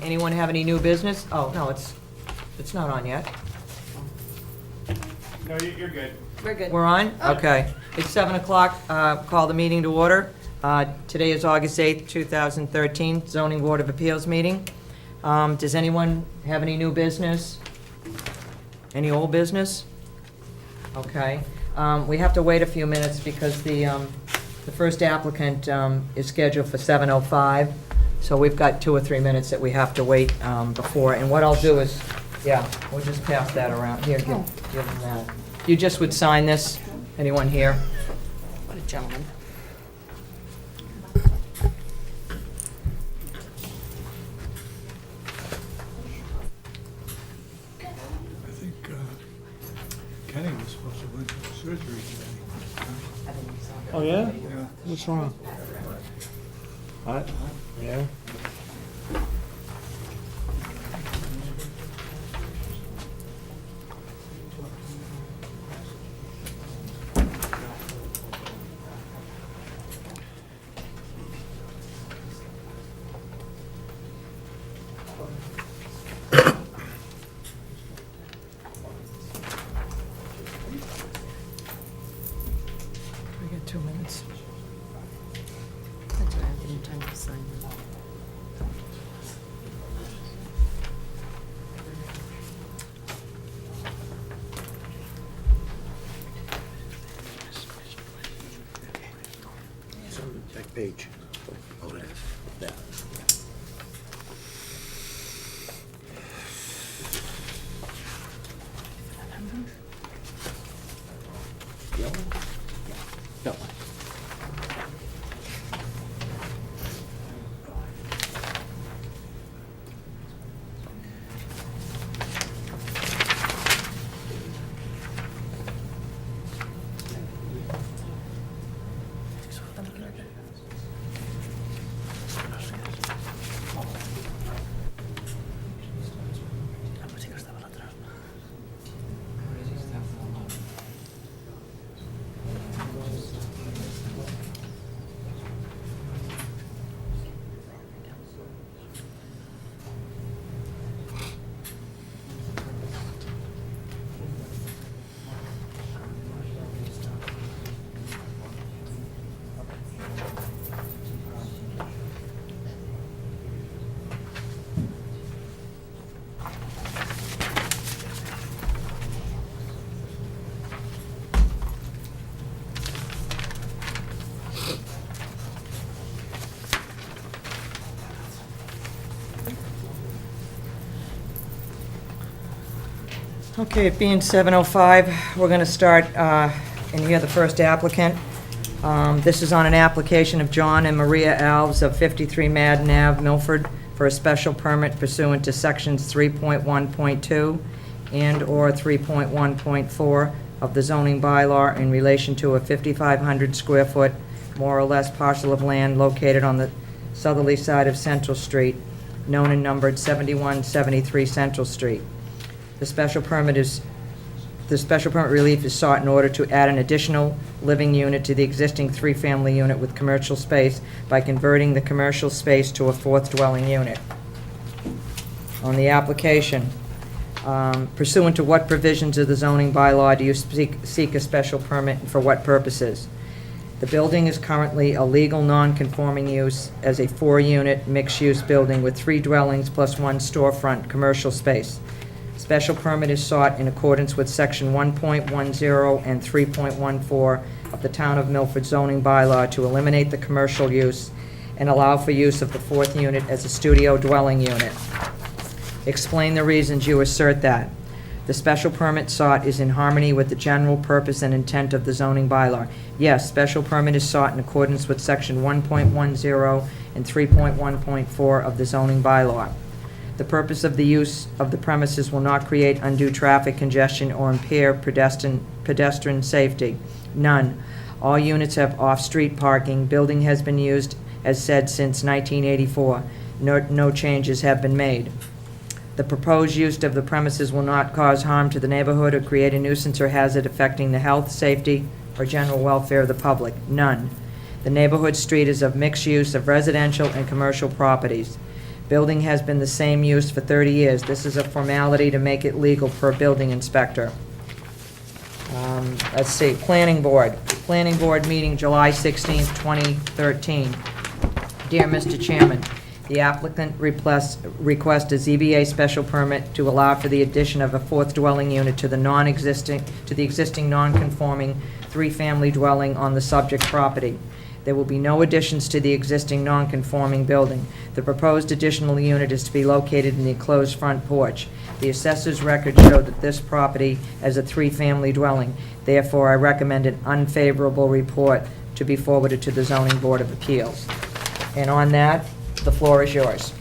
Anyone have any new business? Oh, no, it's not on yet. No, you're good. We're good. We're on? Okay. It's 7 o'clock. Call the meeting to order. Today is August 8th, 2013, Zoning Board of Appeals meeting. Does anyone have any new business? Any old business? Okay. We have to wait a few minutes because the first applicant is scheduled for 7:05. So we've got 2 or 3 minutes that we have to wait before. And what I'll do is, yeah, we'll just pass that around. Here, give them that. You just would sign this? Anyone here? What a gentleman. I think Kenny was supposed to went to surgery today. Oh, yeah? Yeah. What's wrong? Yeah? We got 2 minutes. That's all right, I didn't have time to sign them. Back page. Oh, it is. There. Yellow? No. Okay, it being 7:05, we're going to start and hear the first applicant. This is on an application of John and Maria Alves of 53 Madden Ave, Milford, for a special permit pursuant to Sections 3.1.2 and/or 3.1.4 of the zoning bylaw in relation to a 5,500 square foot, more or less, parcel of land located on the southerly side of Central Street, known and numbered 7173 Central Street. The special permit relief is sought in order to add an additional living unit to the existing three-family unit with commercial space by converting the commercial space to a fourth dwelling unit. On the application, pursuant to what provisions of the zoning bylaw do you seek a special permit and for what purposes? The building is currently a legal non-conforming use as a 4-unit mixed-use building with 3 dwellings plus 1 storefront commercial space. Special permit is sought in accordance with Section 1.10 and 3.14 of the Town of Milford zoning bylaw to eliminate the commercial use and allow for use of the 4th unit as a studio dwelling unit. Explain the reasons you assert that. The special permit sought is in harmony with the general purpose and intent of the zoning bylaw. Yes, special permit is sought in accordance with Section 1.10 and 3.1.4 of the zoning bylaw. The purpose of the use of the premises will not create undue traffic congestion or impair pedestrian safety. None. All units have off-street parking. Building has been used as said since 1984. No changes have been made. The proposed use of the premises will not cause harm to the neighborhood or create a nuisance or hazard affecting the health, safety, or general welfare of the public. None. The neighborhood street is of mixed use of residential and commercial properties. Building has been the same use for 30 years. This is a formality to make it legal per building inspector. Let's see, Planning Board. Planning Board meeting July 16th, 2013. Dear Mr. Chairman, the applicant requests a ZBA special permit to allow for the addition of a fourth dwelling unit to the existing non-conforming three-family dwelling on the subject property. There will be no additions to the existing non-conforming building. The proposed additional unit is to be located in the enclosed front porch. The assessor's records show that this property is a three-family dwelling. Therefore, I recommend an unfavorable report to be forwarded to the Zoning Board of Appeals. And on that, the floor is yours.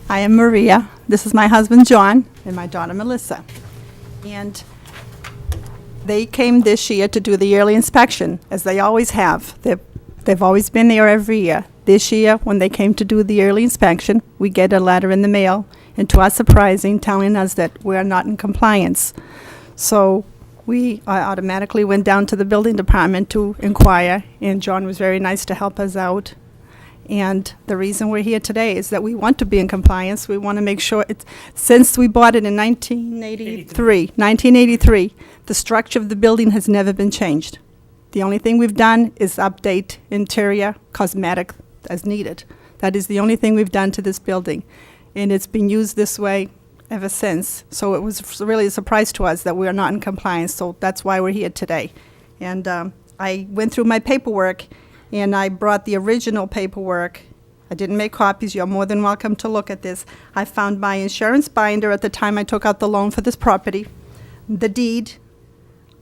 I am Maria. This is my husband, John, and my daughter, Melissa. And they came this year to do the yearly inspection, as they always have. They've always been there every year. This year, when they came to do the yearly inspection, we get a letter in the mail, and to our surprising, telling us that we're not in compliance. So we automatically went down to the building department to inquire, and John was very nice to help us out. And the reason we're here today is that we want to be in compliance. We want to make sure since we bought it in 1983, the structure of the building has never been changed. The only thing we've done is update interior cosmetic as needed. That is the only thing we've done to this building. And it's been used this way ever since. So it was really a surprise to us that we are not in compliance. So that's why we're here today. And I went through my paperwork, and I brought the original paperwork. I didn't make copies. You're more than welcome to look at this. I found my insurance binder at the time I took out the loan for this property, the deed,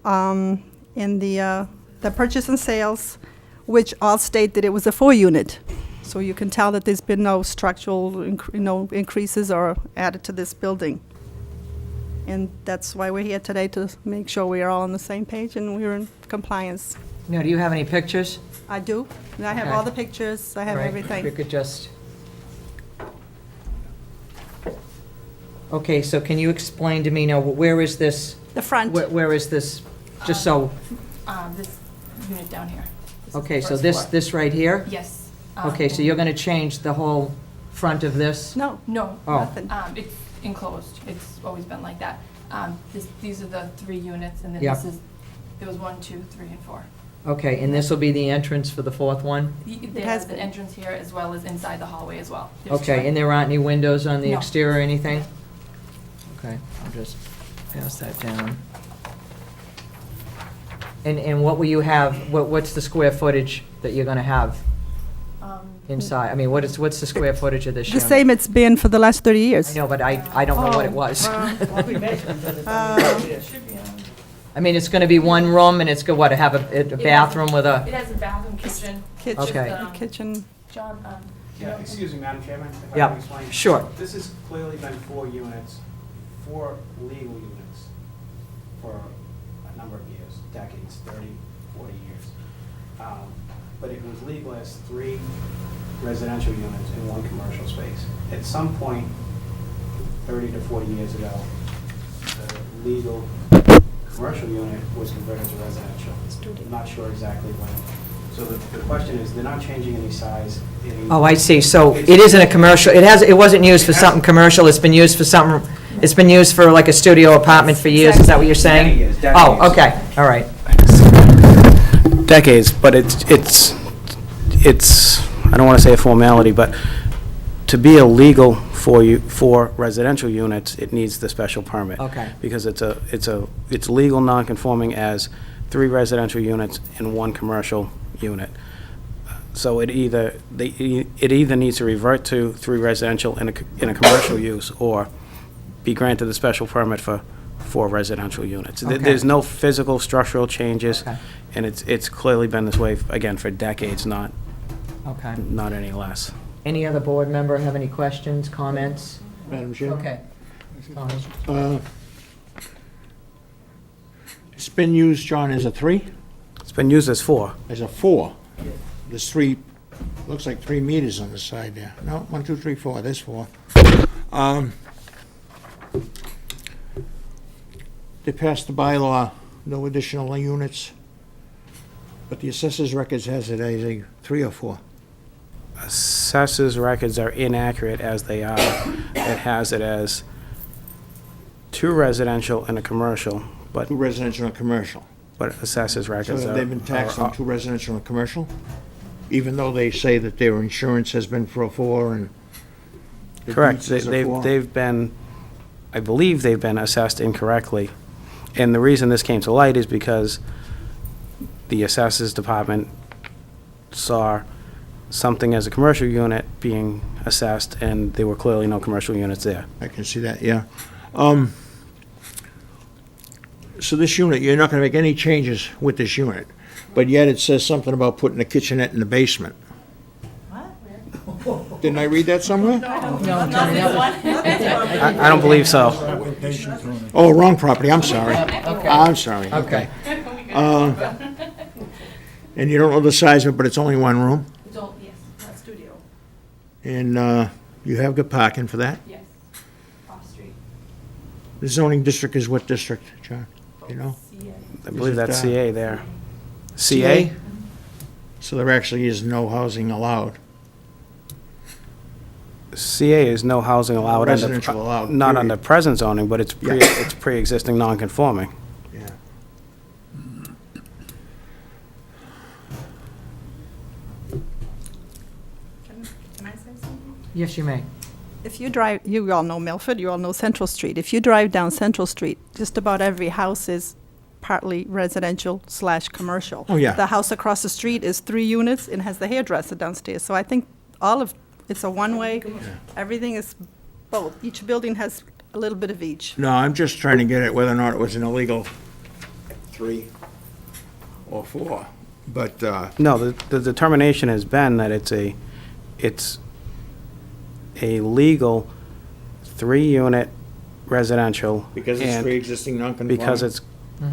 and the purchase and sales, which all state that it was a 4-unit. So you can tell that there's been no structural increases or added to this building. And that's why we're here today, to make sure we are all on the same page and we're in compliance. Now, do you have any pictures? I do. I have Okay. all the pictures. I have All right, everything. If you could just... Okay, so can you explain to me now, where is this, The front. where is this, just so, This unit down here. This is the okay, so first this, floor. this right here? Yes. Okay, so you're going to change the whole front of this? No, No, Oh. nothing. it's enclosed. It's always been like that. These are the 3 units, and then Yep. this is, there was 1, 2, 3, and 4. Okay, and this will be the entrance for the fourth one? There's has an been. entrance here as well as inside the hallway as well. There's Okay, two. and there aren't any windows on the No. exterior or anything? Okay, I'll just pass that down. And what will you have, what's the square footage that you're going to have inside? I mean, what's the square footage of this The unit? same it's been for the last 30 years. I know, but I don't know what it was. It should be, I mean, it's going to be one room, and it's going, what, have a bathroom with it a, has a bathroom, kitchen. Kitchen, Okay. the kitchen. John, Yeah, excuse me, Madam Chairman, if I Yeah, can explain. sure. This has clearly been 4 units, 4 legal units for a number of years, decades, 30, 40 years. But it was legal as 3 residential units and 1 commercial space. At some point, 30 to 40 years ago, the legal commercial unit was converted to residential. I'm not sure exactly when. So the question is, they're not changing any size, any... Oh, I see, so it isn't a commercial, it wasn't used for something commercial, it's been used for something, it's been used for like a studio apartment for years, is that what you're saying? Many years, decades. Oh, okay, all right. Decades, but it's I don't want to say a formality, but to be illegal for residential units, it needs the special permit. Okay. Because it's legal non-conforming as 3 residential units and 1 commercial unit. So it either needs to revert to 3 residential in a commercial use, or be granted the special permit for 4 residential units. Okay. There's no physical structural changes, Okay. and it's clearly been this way, again, for decades, not Okay. any less. Any other board member have any questions, comments? Madam Chair? Okay. Tony? It's been used, John, as a 3, It's been used as 4. as a 4. There's 3, looks like 3 meters on the side there. No, 1, 2, 3, 4, there's 4. They passed the bylaw, no additional units, but the assessor's records has it as a 3 or 4. assessors records are inaccurate as they are. It has it as 2 residential and a commercial, but 2 residential and commercial. assessors So records are... have they been taxed are- on 2 residential and commercial? Even though they say that their insurance has been for a 4 and... the Correct. deeds is a 4? They've been, I believe they've been assessed incorrectly. And the reason this came to light is because the assessors department saw something as a commercial unit being assessed, and there were clearly no commercial units there. I can see that, yeah. So this unit, you're not gonna make any changes with this unit, but yet it says something about putting a kitchenette in the basement. What? Didn't I read that somewhere? I don't believe so. Oh, wrong property, I'm sorry. Okay. I'm sorry, okay. And you don't know the size of it, but it's only 1 room? Yes, not studio, And you have good parking for that? yes, off street. The zoning district is what district, John? You know? I believe it, that's uh, CA there. CA? So there actually is no housing allowed. CA is no housing allowed. Residential allowed, Not period. under present zoning, but it's it's pre-existing non-conforming. Yeah. Can I say something? Yes, you may. If you drive, you all know Milford, you all know Central Street. If you drive down Central Street, just about every house is partly residential / commercial. Oh, yeah. The house across the street is 3 units and has the hairdresser downstairs. So I think it's a one-way, everything is both. Each building has a little bit of each. No, I'm just trying to get at whether or not it was an illegal 3 or 4. But, No, the determination has been that it's a legal 3-unit residential. because it's and pre-existing non-conforming? Because it's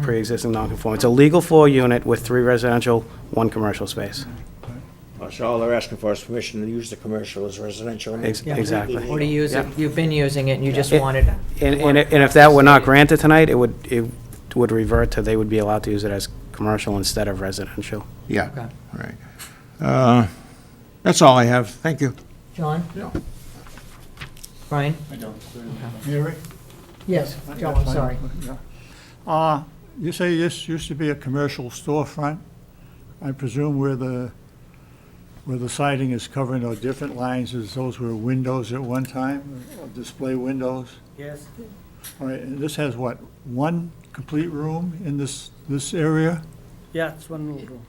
pre-existing non-conforming. It's a legal 4-unit with 3 residential, 1 commercial space. So all they're asking for is permission to use the commercial as residential. Yeah. Exactly. Or to use it, Yeah. you've been using it, and you just Yeah. wanted... And if that were not granted tonight, it would revert to, they would be allowed to use it as commercial instead of residential. Yeah, Okay. all right. That's all I have. Thank you. John? Yeah. Brian? Mary? Yes, Joe, I'm sorry. Yeah. You say this used to be a commercial storefront? I presume where the siding is covering those different lines, is those were windows at one time, or display windows? Yes, All right, and this has what, 1 complete room in this area? yeah, it's one room.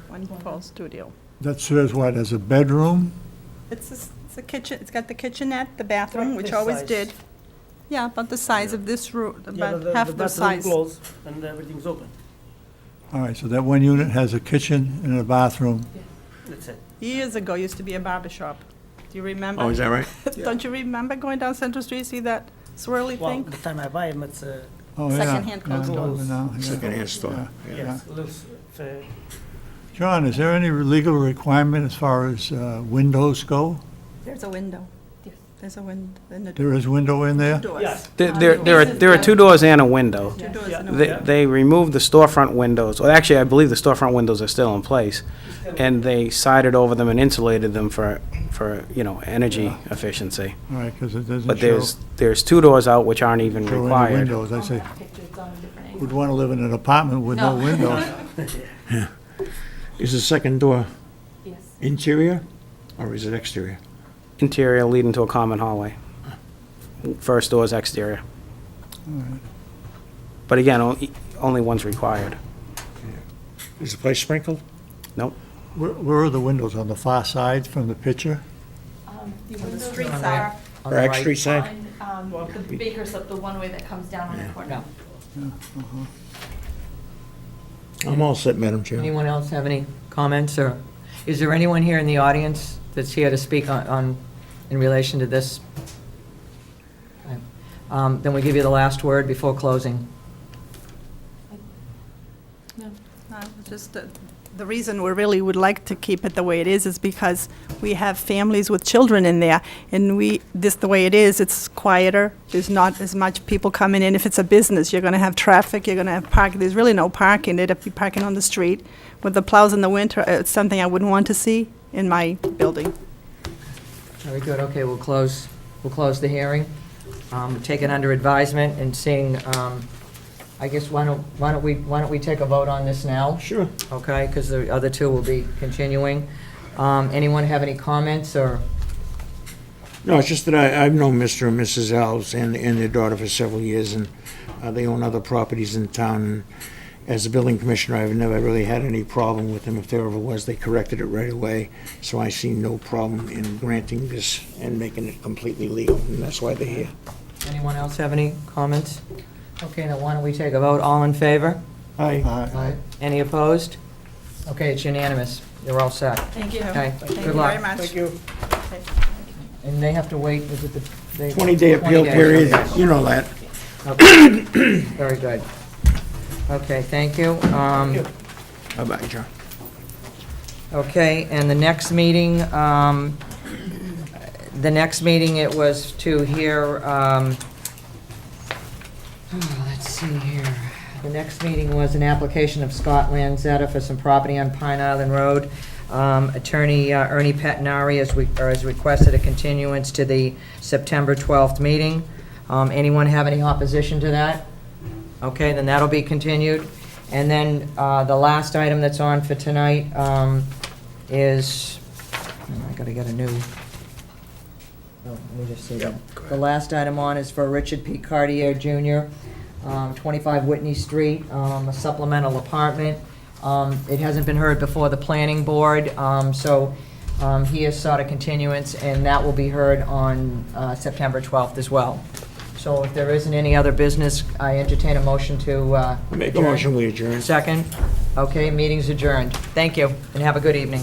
One full studio. That serves what, as a bedroom? It's a kitchen, it's got the kitchenette, the bathroom, which This always size. did. Yeah, about the size of this room, Yeah, about but half the the bathroom size. closed and everything's open. All right, so that 1 unit has a kitchen and a bathroom. That's it. Years ago, used to be a barber shop. Do you remember? Oh, is that right? Don't you remember going down Central Street, see that swirly Well, thing? the time I buy them, it's, Oh, yeah. Secondhand Yeah, clothes. no, yeah. Secondhand store. Yeah. yes, looks, John, is there any legal requirement as far as windows go? There's a window. There's a window in the There is window in there? doors. yes. There are 2 doors and a window. 2 doors Yeah. and a They, window. they removed the storefront windows, well, actually, I believe the storefront windows are still in place, and they sided over them and insulated them for energy efficiency. All right, because it doesn't But show there's 2 doors out which aren't even any required. windows. I say, Pictures on a different angle. would want to live in an apartment with no No. windows. Is the second door Yes. interior or is it exterior? Interior leading to a common hallway. First door is exterior. But again, only one's required. Is the place sprinkled? Nope. Where are the windows, on the far side from the picture? The The windows streets on are, On the Rack right. Street side? on, the baker's up, the one way that comes down on the corner. No. I'm all set, Madam Chair. Anyone else have any comments, or is there anyone here in the audience that's here to speak in relation to this? Okay. Then we give you the last word before closing. just the reason we really would like to keep it the way it is because we have families with children in there, and the way it is, it's quieter. There's not as much people coming in. If it's a business, you're going to have traffic, you're going to have parking. There's really no parking. They'd have to be parking on the street. With the plows in the winter, it's something I wouldn't want to see in my building. Very good, okay, we'll close the hearing. Take it under advisement and seeing, I guess, why don't we take a vote on this now? Sure. Okay, because the other two will be continuing. Anyone have any comments, or? No, it's just that I've known Mr. and Mrs. Alves and their daughter for several years, and they own other properties in town. And as a building commissioner, I've never really had any problem with them. If there ever was, they corrected it right away. So I see no problem in granting this and making it completely legal, and that's why they're here. Anyone else have any comments? Okay, then why don't we take a vote? All in favor? Aye. Aye. Any opposed? Okay, it's unanimous. You're all set. Thank you. Okay, Thank you good luck. very much. Thank you. And they have to wait, is it the? 20-day appeal 20 days, period, okay. you know that. Okay. Very good. Okay, thank you. Bye-bye, John. Okay, and the next meeting, it was to hear, let's see here. The next meeting was an application of Scott Lanzetta for some property on Pine Island Road. Attorney Ernie Pettinari has requested a continuance to the September 12th meeting. Anyone have any opposition to that? Okay, then that'll be continued. And then the last item that's on for tonight is, I gotta get a new, let me just see that. The last item on is for Richard P. Cartier Jr., 25 Whitney Street, a supplemental apartment. It hasn't been heard before the planning board, so he has sought a continuance, and that will be heard on September 12th as well. So if there isn't any other business, I entertain a motion to Make a adjourn. motion, we adjourn. Second? Okay, meeting's adjourned. Thank you, and have a good evening.